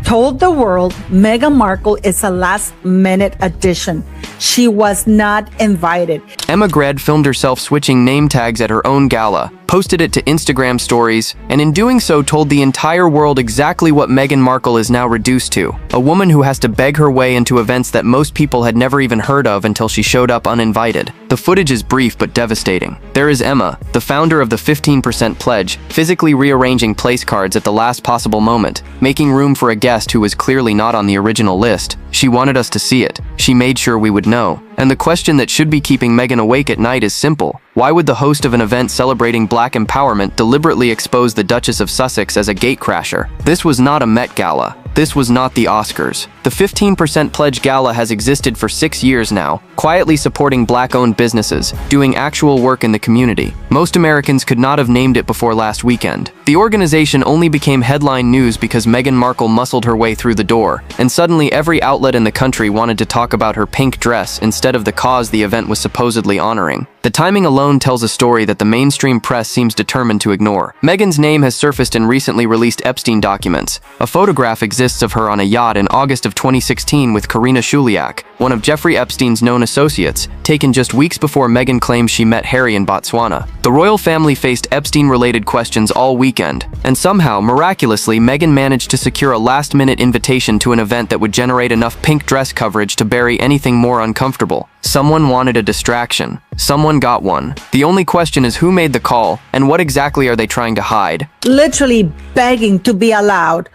told the world Meghan Markle is a last-minute addition. She was not invited. Emma Grede filmed herself switching name tags at her own gala, posted it to Instagram stories, and in doing so told the entire world exactly what Meghan Markle is now reduced to, a woman who has to beg her way into events that most people had never even heard of until she showed up uninvited. The footage is brief but devastating. There is Emma, the founder of the 15% Pledge, physically rearranging place cards at the last possible moment, making room for a guest who was clearly not on the original list. She wanted us to see it. She made sure we would know. And the question that should be keeping Meghan awake at night is simple. Why would the host of an event celebrating Black empowerment deliberately expose the Duchess of Sussex as a gatecrasher? This was not a Met Gala. This was not the Oscars. The 15% Pledge Gala has existed for 6 years now, quietly supporting Black-owned businesses, doing actual work in the community. Most Americans could not have named it before last weekend. The organization only became headline news because Meghan Markle muscled her way through the door, and suddenly every outlet in the country wanted to talk about her pink dress instead of the cause the event was supposedly honoring. The timing alone tells a story that the mainstream press seems determined to ignore. Meghan's name has surfaced in recently released Epstein documents. A photograph exists of her on a yacht in August of 2016 with Karina Shuliak, one of Jeffrey Epstein's known associates, taken just weeks before Meghan claims she met Harry in Botswana. The royal family faced Epstein-related questions all weekend, and somehow, miraculously, Meghan managed to secure a last-minute invitation to an event that would generate enough pink dress coverage to bury anything more uncomfortable. Someone wanted a distraction. Someone got one. The only question is who made the call, and what exactly are they trying to hide? Literally begging to be allowed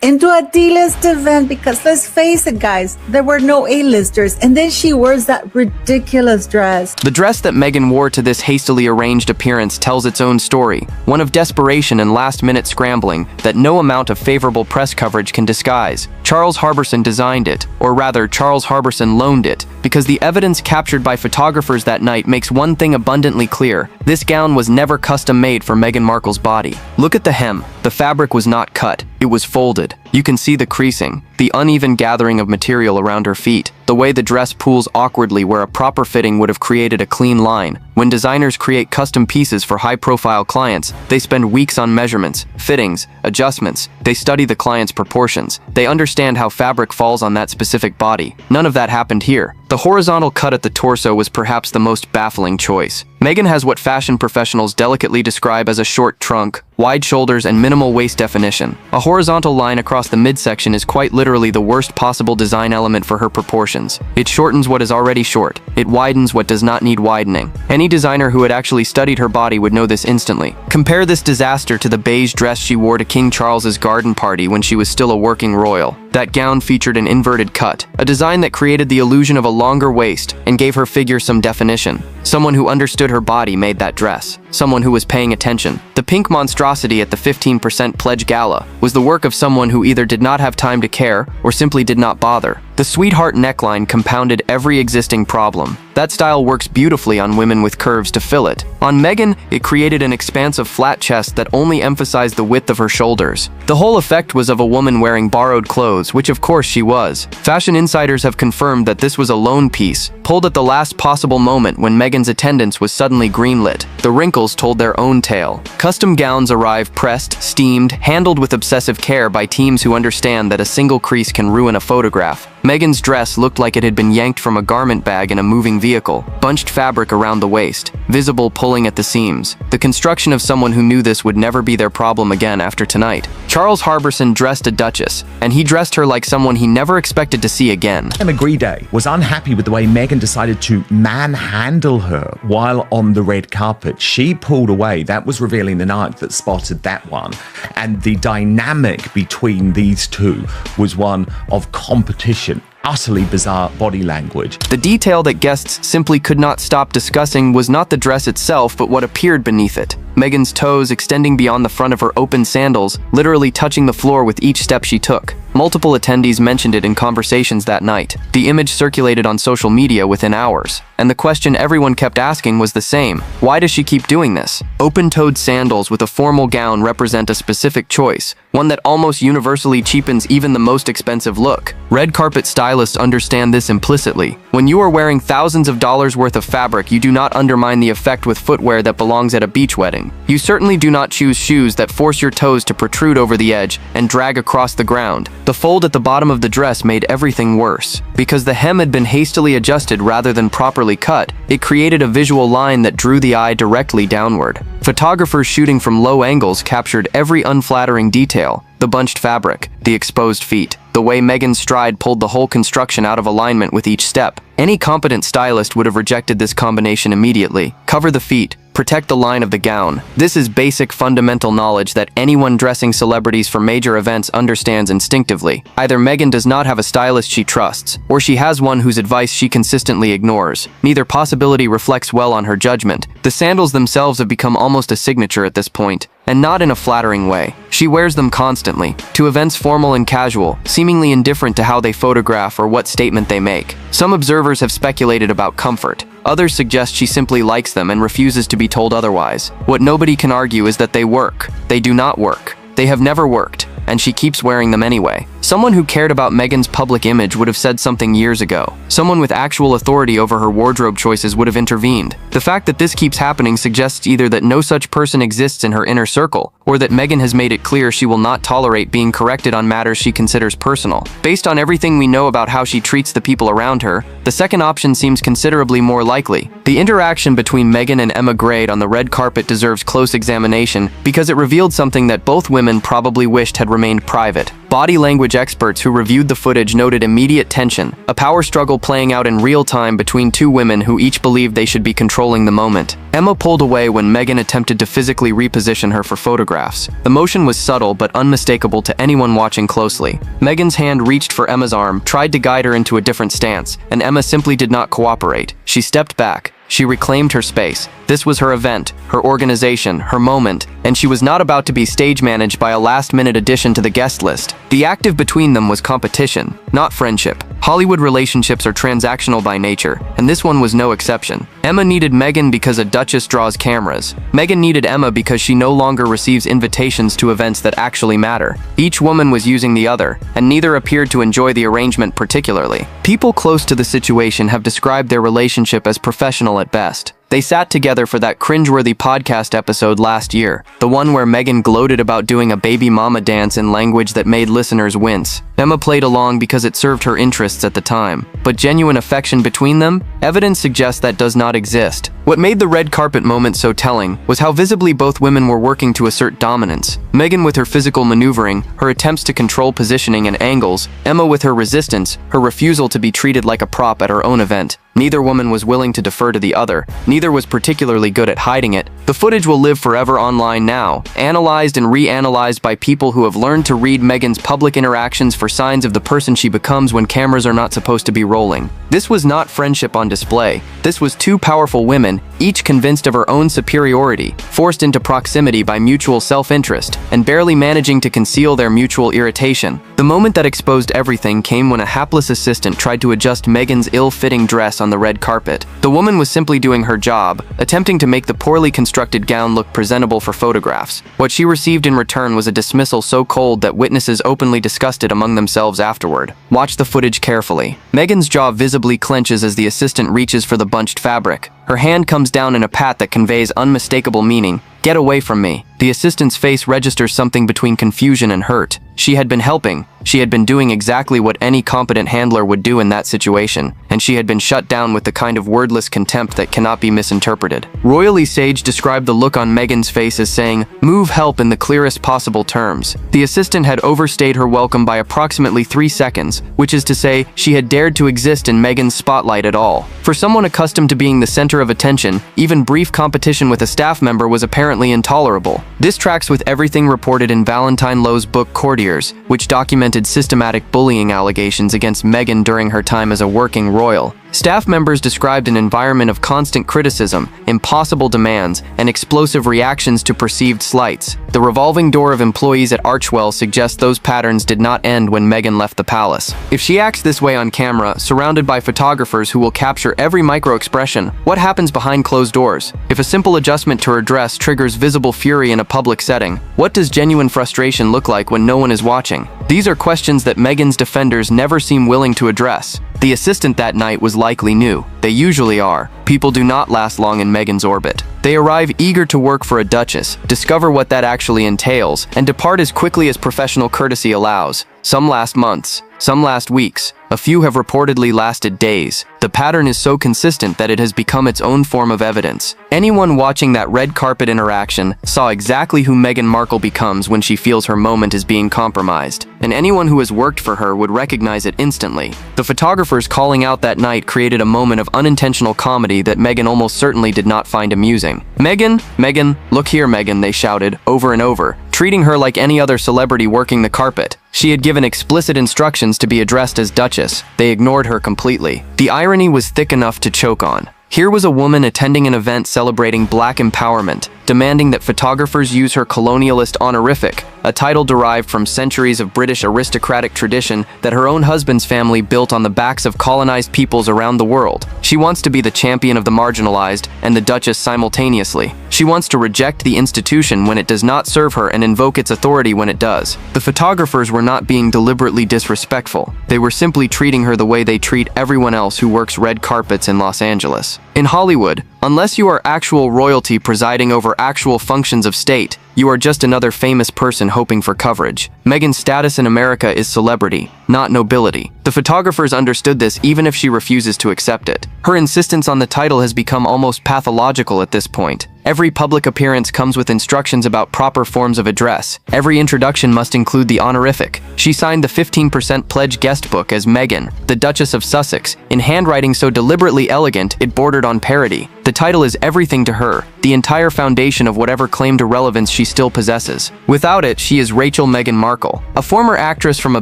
into a D-list event because, let's face it, guys, there were no A-listers, and then she wears that ridiculous dress. The dress that Meghan wore to this hastily arranged appearance tells its own story, one of desperation and last-minute scrambling that no amount of favorable press coverage can disguise. Charles Harbison designed it, or rather, Charles Harbison loaned it, because the evidence captured by photographers that night makes one thing abundantly clear. This gown was never custom-made for Meghan Markle's body. Look at the hem. The fabric was not cut. It was folded. You can see the creasing, the uneven gathering of material around her feet, the way the dress pools awkwardly where a proper fitting would have created a clean line. When designers create custom pieces for high-profile clients, they spend weeks on measurements, fittings, adjustments. They study the client's proportions. They understand how fabric falls on that specific body. None of that happened here. The horizontal cut at the torso was perhaps the most baffling choice. Meghan has what fashion professionals delicately describe as a short trunk, wide shoulders, and minimal waist definition. A horizontal line across the midsection is quite literally the worst possible design element for her proportions. It shortens what is already short. It widens what does not need widening. Any designer who had actually studied her body would know this instantly. Compare this disaster to the beige dress she wore to King Charles's garden party when she was still a working royal. That gown featured an inverted cut, a design that created the illusion of a longer waist and gave her figure some definition. Someone who understood her body made that dress. Someone who was paying attention. The pink monstrosity at the 15% Pledge Gala was the work of someone who either did not have time to care or simply did not bother. The sweetheart neckline compounded every existing problem. That style works beautifully on women with curves to fill it. On Meghan, it created an expansive flat chest that only emphasized the width of her shoulders. The whole effect was of a woman wearing borrowed clothes, which of course she was. Fashion insiders have confirmed that this was a loan piece, pulled at the last possible moment when Meghan's attendance was suddenly greenlit. The wrinkles told their own tale. Custom gowns arrive pressed, steamed, handled with obsessive care by teams who understand that a single crease can ruin a photograph. Meghan's dress looked like it had been yanked from a garment bag in a moving vehicle. Bunched fabric around the waist, visible pulling at the seams. The construction of someone who knew this would never be their problem again after tonight. Charles Harbison dressed a duchess, and he dressed her like someone he never expected to see again. Emma Grede was unhappy with the way Meghan decided to manhandle her while on the red carpet. She pulled away. That was revealing the night that spotted that one. And the dynamic between these two was one of competition. Utterly bizarre body language. The detail that guests simply could not stop discussing was not the dress itself, but what appeared beneath it. Meghan's toes extending beyond the front of her open sandals, literally touching the floor with each step she took. Multiple attendees mentioned it in conversations that night. The image circulated on social media within hours, and the question everyone kept asking was the same. Why does she keep doing this? Open-toed sandals with a formal gown represent a specific choice, one that almost universally cheapens even the most expensive look. Red carpet stylists understand this implicitly. When you are wearing thousands of dollars worth of fabric, you do not undermine the effect with footwear that belongs at a beach wedding. You certainly do not choose shoes that force your toes to protrude over the edge and drag across the ground. The fold at the bottom of the dress made everything worse. Because the hem had been hastily adjusted rather than properly cut, it created a visual line that drew the eye directly downward. Photographers shooting from low angles captured every unflattering detail: the bunched fabric, the exposed feet, the way Meghan's stride pulled the whole construction out of alignment with each step. Any competent stylist would have rejected this combination immediately. Cover the feet, protect the line of the gown. This is basic fundamental knowledge that anyone dressing celebrities for major events understands instinctively. Either Meghan does not have a stylist she trusts, or she has one whose advice she consistently ignores. Neither possibility reflects well on her judgment. The sandals themselves have become almost a signature at this point, and not in a flattering way. She wears them constantly, to events formal and casual, seemingly indifferent to how they photograph or what statement they make. Some observers have speculated about comfort. Others suggest she simply likes them and refuses to be told otherwise. What nobody can argue is that they work. They do not work. They have never worked, and she keeps wearing them anyway. Someone who cared about Meghan's public image would have said something years ago. Someone with actual authority over her wardrobe choices would have intervened. The fact that this keeps happening suggests either that no such person exists in her inner circle, or that Meghan has made it clear she will not tolerate being corrected on matters she considers personal. Based on everything we know about how she treats the people around her, the second option seems considerably more likely. The interaction between Meghan and Emma Grade on the red carpet deserves close examination because it revealed something that both women probably wished had remained private. Body language experts who reviewed the footage noted immediate tension, a power struggle playing out in real time between two women who each believed they should be controlling the moment. Emma pulled away when Meghan attempted to physically reposition her for photographs. The motion was subtle but unmistakable to anyone watching closely. Meghan's hand reached for Emma's arm, tried to guide her into a different stance, and Emma simply did not cooperate. She stepped back. She reclaimed her space. This was her event, her organization, her moment, and she was not about to be stage managed by a last-minute addition to the guest list. The active between them was competition, not friendship. Hollywood relationships are transactional by nature, and this one was no exception. Emma needed Meghan because a duchess draws cameras. Meghan needed Emma because she no longer receives invitations to events that actually matter. Each woman was using the other, and neither appeared to enjoy the arrangement particularly. People close to the situation have described their relationship as professional at best. They sat together for that cringeworthy podcast episode last year, the one where Meghan gloated about doing a baby mama dance in language that made listeners wince. Emma played along because it served her interests at the time, but genuine affection between them? Evidence suggests that does not exist. What made the red carpet moment so telling was how visibly both women were working to assert dominance. Meghan with her physical maneuvering, her attempts to control positioning and angles, Emma with her resistance, her refusal to be treated like a prop at her own event. Neither woman was willing to defer to the other. Neither was particularly good at hiding it. The footage will live forever online now, analyzed and reanalyzed by people who have learned to read Meghan's public interactions for signs of the person she becomes when cameras are not supposed to be rolling. This was not friendship on display. This was two powerful women, each convinced of her own superiority, forced into proximity by mutual self-interest, and barely managing to conceal their mutual irritation. The moment that exposed everything came when a hapless assistant tried to adjust Meghan's ill-fitting dress on the red carpet. The woman was simply doing her job, attempting to make the poorly constructed gown look presentable for photographs. What she received in return was a dismissal so cold that witnesses openly discussed it among themselves afterward. Watch the footage carefully. Meghan's jaw visibly clenches as the assistant reaches for the bunched fabric. Her hand comes down in a pat that conveys unmistakable meaning. "Get away from me." The assistant's face registers something between confusion and hurt. She had been helping. She had been doing exactly what any competent handler would do in that situation, and she had been shut down with the kind of wordless contempt that cannot be misinterpreted. Royally Sage described the look on Meghan's face as saying, "Move help" in the clearest possible terms. The assistant had overstayed her welcome by approximately 3 seconds, which is to say, she had dared to exist in Meghan's spotlight at all. For someone accustomed to being the center of attention, even brief competition with a staff member was apparently intolerable. This tracks with everything reported in Valentine Lowe's book Courtiers, which documented systematic bullying allegations against Meghan during her time as a working royal. Staff members described an environment of constant criticism, impossible demands, and explosive reactions to perceived slights. The revolving door of employees at Archewell suggests those patterns did not end when Meghan left the palace. If she acts this way on camera, surrounded by photographers who will capture every micro-expression, what happens behind closed doors? If a simple adjustment to her dress triggers visible fury in a public setting, what does genuine frustration look like when no one is watching? These are questions that Meghan's defenders never seem willing to address. The assistant that night was likely new. They usually are. People do not last long in Meghan's orbit. They arrive eager to work for a duchess, discover what that actually entails, and depart as quickly as professional courtesy allows. Some last months, some last weeks, a few have reportedly lasted days. The pattern is so consistent that it has become its own form of evidence. Anyone watching that red carpet interaction saw exactly who Meghan Markle becomes when she feels her moment is being compromised, and anyone who has worked for her would recognize it instantly. The photographers calling out that night created a moment of unintentional comedy that Meghan almost certainly did not find amusing. "Meghan, Meghan, look here, Meghan," they shouted over and over, treating her like any other celebrity working the carpet. She had given explicit instructions to be addressed as Duchess. They ignored her completely. The irony was thick enough to choke on. Here was a woman attending an event celebrating Black empowerment, demanding that photographers use her colonialist honorific, a title derived from centuries of British aristocratic tradition that her own husband's family built on the backs of colonized peoples around the world. She wants to be the champion of the marginalized and the Duchess simultaneously. She wants to reject the institution when it does not serve her and invoke its authority when it does. The photographers were not being deliberately disrespectful. They were simply treating her the way they treat everyone else who works red carpets in Los Angeles. In Hollywood, unless you are actual royalty presiding over actual functions of state, you are just another famous person hoping for coverage. Meghan's status in America is celebrity, not nobility. The photographers understood this even if she refuses to accept it. Her insistence on the title has become almost pathological at this point. Every public appearance comes with instructions about proper forms of address. Every introduction must include the honorific. She signed the 15% pledge guest book as Meghan, the Duchess of Sussex, in handwriting so deliberately elegant it bordered on parody. The title is everything to her, the entire foundation of whatever claim to relevance she still possesses. Without it, she is Rachel Meghan Markle, a former actress from a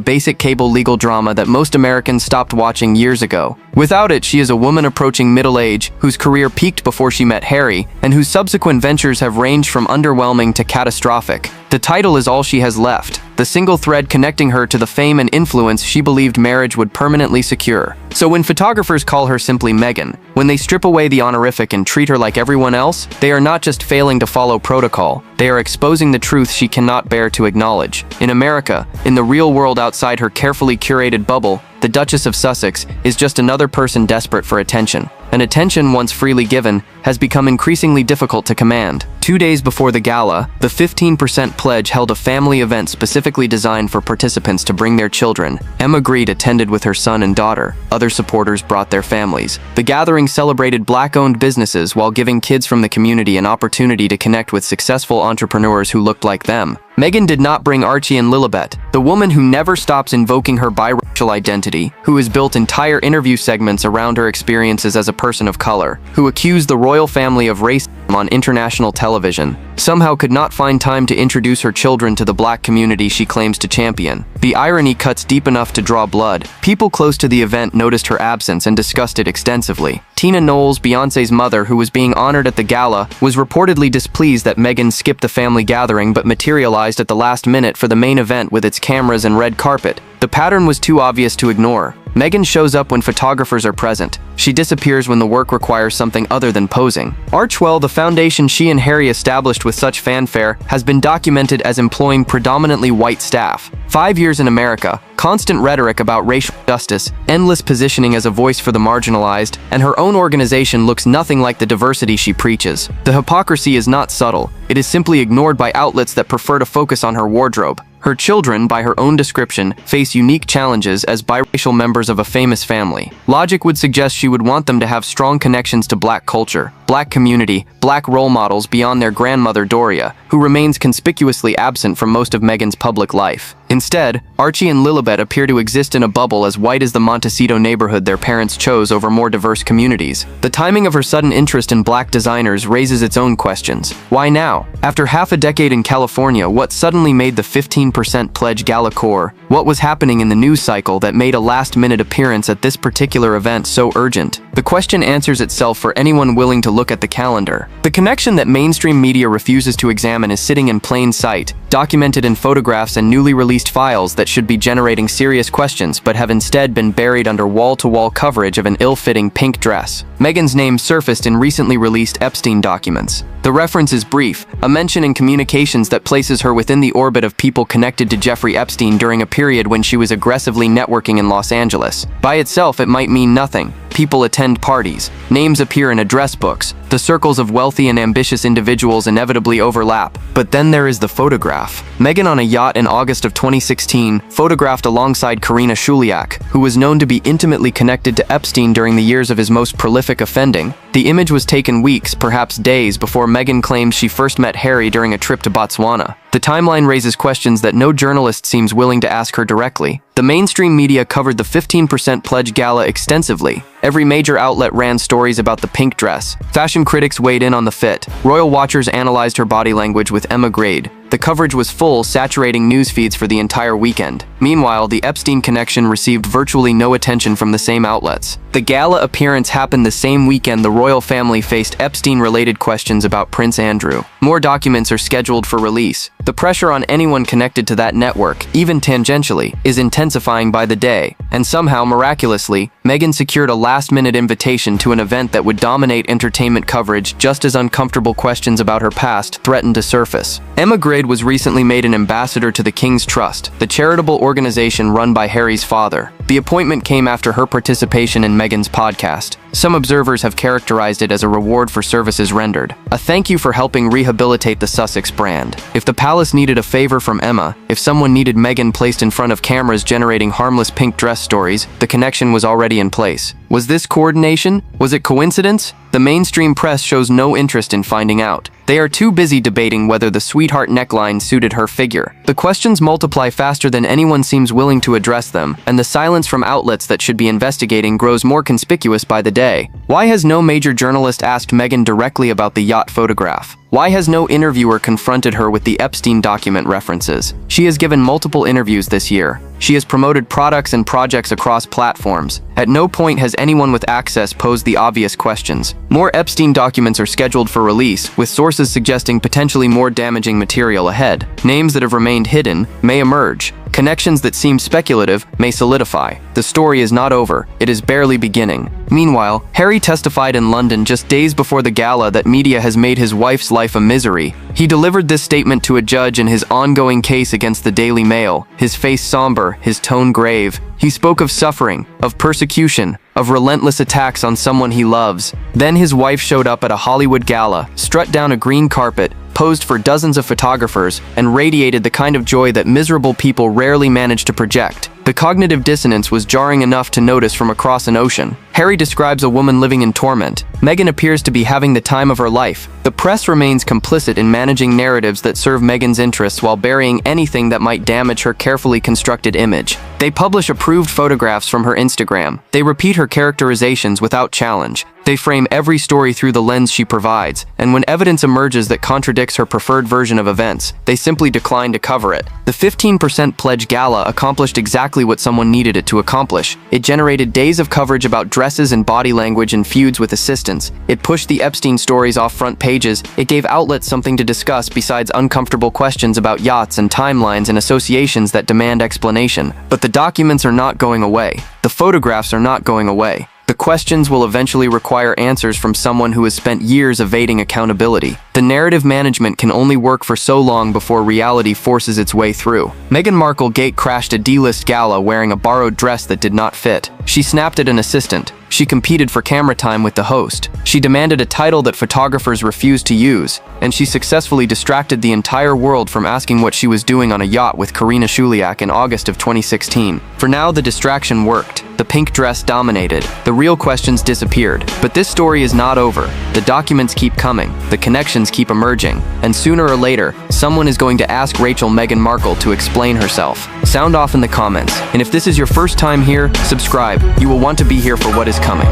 basic cable legal drama that most Americans stopped watching years ago. Without it, she is a woman approaching middle age, whose career peaked before she met Harry, and whose subsequent ventures have ranged from underwhelming to catastrophic. The title is all she has left, the single thread connecting her to the fame and influence she believed marriage would permanently secure. So when photographers call her simply Meghan, when they strip away the honorific and treat her like everyone else, they are not just failing to follow protocol, they are exposing the truth she cannot bear to acknowledge. In America, in the real world outside her carefully curated bubble, the Duchess of Sussex is just another person desperate for attention. And attention, once freely given, has become increasingly difficult to command. 2 days before the gala, the 15% pledge held a family event specifically designed for participants to bring their children. Emma Grede attended with her son and daughter. Other supporters brought their families. The gathering celebrated Black-owned businesses while giving kids from the community an opportunity to connect with successful entrepreneurs who looked like them. Meghan did not bring Archie and Lilibet, the woman who never stops invoking her biracial identity, who has built entire interview segments around her experiences as a person of color, who accused the royal family of racism on international television, somehow could not find time to introduce her children to the Black community she claims to champion. The irony cuts deep enough to draw blood. People close to the event noticed her absence and discussed it extensively. Tina Knowles, Beyoncé's mother, who was being honored at the gala, was reportedly displeased that Meghan skipped the family gathering but materialized at the last minute for the main event with its cameras and red carpet. The pattern was too obvious to ignore. Meghan shows up when photographers are present. She disappears when the work requires something other than posing. Archewell, the foundation she and Harry established with such fanfare, has been documented as employing predominantly white staff. 5 years in America, constant rhetoric about racial justice, endless positioning as a voice for the marginalized, and her own organization looks nothing like the diversity she preaches. The hypocrisy is not subtle. It is simply ignored by outlets that prefer to focus on her wardrobe. Her children, by her own description, face unique challenges as biracial members of a famous family. Logic would suggest she would want them to have strong connections to Black culture, Black community, Black role models beyond their grandmother Doria, who remains conspicuously absent from most of Meghan's public life. Instead, Archie and Lilibet appear to exist in a bubble as white as the Montecito neighborhood their parents chose over more diverse communities. The timing of her sudden interest in Black designers raises its own questions. Why now? After half a decade in California, what suddenly made the 15% pledge gala core? What was happening in the news cycle that made a last-minute appearance at this particular event so urgent? The question answers itself for anyone willing to look at the calendar. The connection that mainstream media refuses to examine is sitting in plain sight, documented in photographs and newly released files that should be generating serious questions but have instead been buried under wall-to-wall coverage of an ill-fitting pink dress. Meghan's name surfaced in recently released Epstein documents. The reference is brief, a mention in communications that places her within the orbit of people connected to Jeffrey Epstein during a period when she was aggressively networking in Los Angeles. By itself, it might mean nothing. People attend parties. Names appear in address books. The circles of wealthy and ambitious individuals inevitably overlap. But then there is the photograph. Meghan on a yacht in August of 2016, photographed alongside Karina Shuliak, who was known to be intimately connected to Epstein during the years of his most prolific offending. The image was taken weeks, perhaps days, before Meghan claims she first met Harry during a trip to Botswana. The timeline raises questions that no journalist seems willing to ask her directly. The mainstream media covered the 15% pledge gala extensively. Every major outlet ran stories about the pink dress. Fashion critics weighed in on the fit. Royal watchers analyzed her body language with Emma Grade. The coverage was full, saturating news feeds for the entire weekend. Meanwhile, the Epstein connection received virtually no attention from the same outlets. The gala appearance happened the same weekend the royal family faced Epstein-related questions about Prince Andrew. More documents are scheduled for release. The pressure on anyone connected to that network, even tangentially, is intensifying by the day. And somehow, miraculously, Meghan secured a last-minute invitation to an event that would dominate entertainment coverage just as uncomfortable questions about her past threatened to surface. Emma Grade was recently made an ambassador to the King's Trust, the charitable organization run by Harry's father. The appointment came after her participation in Meghan's podcast. Some observers have characterized it as a reward for services rendered, a thank you for helping rehabilitate the Sussex brand. If the palace needed a favor from Emma, if someone needed Meghan placed in front of cameras generating harmless pink dress stories, the connection was already in place. Was this coordination? Was it coincidence? The mainstream press shows no interest in finding out. They are too busy debating whether the sweetheart neckline suited her figure. The questions multiply faster than anyone seems willing to address them, and the silence from outlets that should be investigating grows more conspicuous by the day. Why has no major journalist asked Meghan directly about the yacht photograph? Why has no interviewer confronted her with the Epstein document references? She has given multiple interviews this year. She has promoted products and projects across platforms. At no point has anyone with access posed the obvious questions. More Epstein documents are scheduled for release, with sources suggesting potentially more damaging material ahead. Names that have remained hidden may emerge. Connections that seemed speculative may solidify. The story is not over, it is barely beginning. Meanwhile, Harry testified in London just days before the gala that media has made his wife's life a misery. He delivered this statement to a judge in his ongoing case against the Daily Mail, his face somber, his tone grave. He spoke of suffering, of persecution, of relentless attacks on someone he loves. Then his wife showed up at a Hollywood gala, strut down a green carpet, posed for dozens of photographers, and radiated the kind of joy that miserable people rarely manage to project. The cognitive dissonance was jarring enough to notice from across an ocean. Harry describes a woman living in torment. Meghan appears to be having the time of her life. The press remains complicit in managing narratives that serve Meghan's interests while burying anything that might damage her carefully constructed image. They publish approved photographs from her Instagram. They repeat her characterizations without challenge. They frame every story through the lens she provides, and when evidence emerges that contradicts her preferred version of events, they simply decline to cover it. The 15% pledge gala accomplished exactly what someone needed it to accomplish. It generated days of coverage about dresses and body language and feuds with assistants. It pushed the Epstein stories off front pages. It gave outlets something to discuss besides uncomfortable questions about yachts and timelines and associations that demand explanation. But the documents are not going away. The photographs are not going away. The questions will eventually require answers from someone who has spent years evading accountability. The narrative management can only work for so long before reality forces its way through. Meghan Markle gate-crashed a D-list gala wearing a borrowed dress that did not fit. She snapped at an assistant. She competed for camera time with the host. She demanded a title that photographers refused to use, and she successfully distracted the entire world from asking what she was doing on a yacht with Karina Shuliak in August of 2016. For now, the distraction worked. The pink dress dominated. The real questions disappeared. But this story is not over. The documents keep coming. The connections keep emerging. And sooner or later, someone is going to ask Meghan Markle to explain herself. Sound off in the comments. And if this is your first time here, subscribe. You will want to be here for what is coming.